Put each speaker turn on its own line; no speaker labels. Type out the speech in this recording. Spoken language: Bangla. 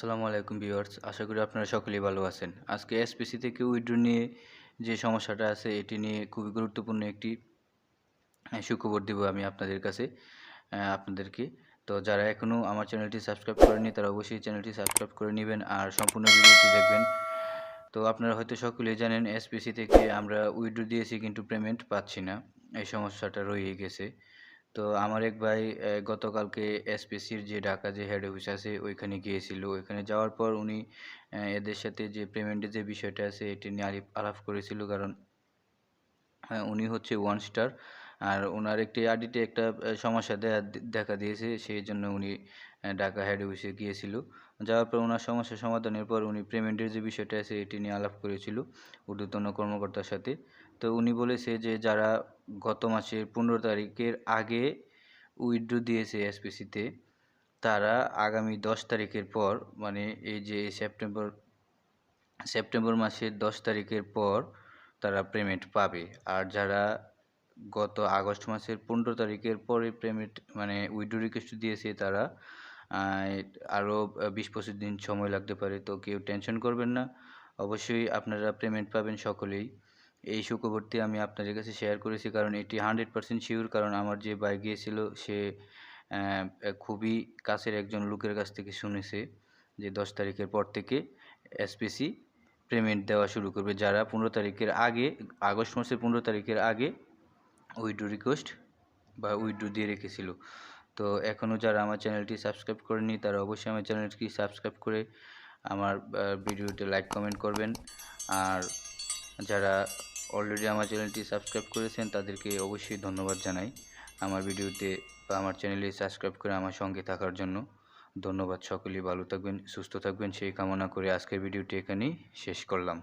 আসসালামু আলাইকুম ভিউয়ার্স, আশা করি আপনারা সকলেই ভালো আছেন। আজকে এসপিসি থেকে উইথড্র নিয়ে যে সমস্যাটা আছে এটি নিয়ে খুবই গুরুত্বপূর্ণ একটি সুখবর দিব আমি আপনাদেরকে। তো যারা এখনও আমার চ্যানেলটি সাবস্ক্রাইব করেনি তারা অবশ্যই চ্যানেলটি সাবস্ক্রাইব করে নেবেন আর সম্পূর্ণ ভিডিওটি দেখবেন। তো আপনারা হয়তো সকলেই জানেন এসপিসি থেকে আমরা উইথড্র দিয়েছি কিন্তু পেমেন্ট পাচ্ছি না, এই সমস্যাটা রয়ে গেছে। তো আমার এক ভাই গতকালকে এসপিসির যে ঢাকা যে হেড অফিস আছে ওইখানে গিয়েছিল। ওইখানে যাওয়ার পর উনি এদের সাথে যে পেমেন্টের যে বিষয়টা আছে এটি নিয়ে আলাপ করেছিল, কারণ উনি হচ্ছে ওয়ান স্টার আর ওনার একটি আইডিতে একটা সমস্যা দেখা দিয়েছে, সেই জন্য উনি ঢাকা হেড অফিসে গিয়েছিল। যাওয়ার পর ওনার সমস্যা সমাধানের পর উনি পেমেন্টের যে বিষয়টা আছে এটি নিয়ে আলাপ করেছিল ঊর্ধ্বতন কর্মকর্তার সাথে। তো উনি বলেছে যে যারা গত মাসের 15 তারিখের আগে উইথড্র দিয়েছে এসপিসিতে তারা আগামী 10 তারিখের পর, মানে এই যে সেপ্টেম্বর মাসের 10 তারিখের পর তারা পেমেন্ট পাবে। আর যারা গত আগস্ট মাসের 15 তারিখের পরে পেমেন্ট মানে উইথড্র রিকোয়েস্ট দিয়েছে তারা আরও 20-25 দিন সময় লাগতে পারে। তো কেউ টেনশন করবেন না, অবশ্যই আপনারা পেমেন্ট পাবেন সকলেই। এই সুখবরটি আমি আপনাদের কাছে শেয়ার করেছি কারণ এটি 100% শিওর, কারণ আমার যে ভাই গিয়েছিল সে খুবই কাছের একজন লোকের কাছ থেকে শুনেছে যে 10 তারিখের পর থেকে এসপিসি পেমেন্ট দেওয়া শুরু করবে যারা 15 তারিখের আগে, আগস্ট মাসের 15 তারিখের আগে উইথড্র রিকোয়েস্ট বা উইথড্র দিয়ে রেখেছিল। তো এখনও যারা আমার চ্যানেলটি সাবস্ক্রাইব করেনি তারা অবশ্যই আমার চ্যানেলটি সাবস্ক্রাইব করে আমার ভিডিওতে লাইক কমেন্ট করবেন। আর যারা অলরেডি আমার চ্যানেলটি সাবস্ক্রাইব করেছেন তাদেরকে অবশ্যই ধন্যবাদ জানাই আমার ভিডিওতে বা আমার চ্যানেলে সাবস্ক্রাইব করে আমার সঙ্গে থাকার জন্য। ধন্যবাদ। সকলেই ভালো থাকবেন, সুস্থ থাকবেন সেই কামনা করে আজকের ভিডিওটি এখানেই শেষ করলাম।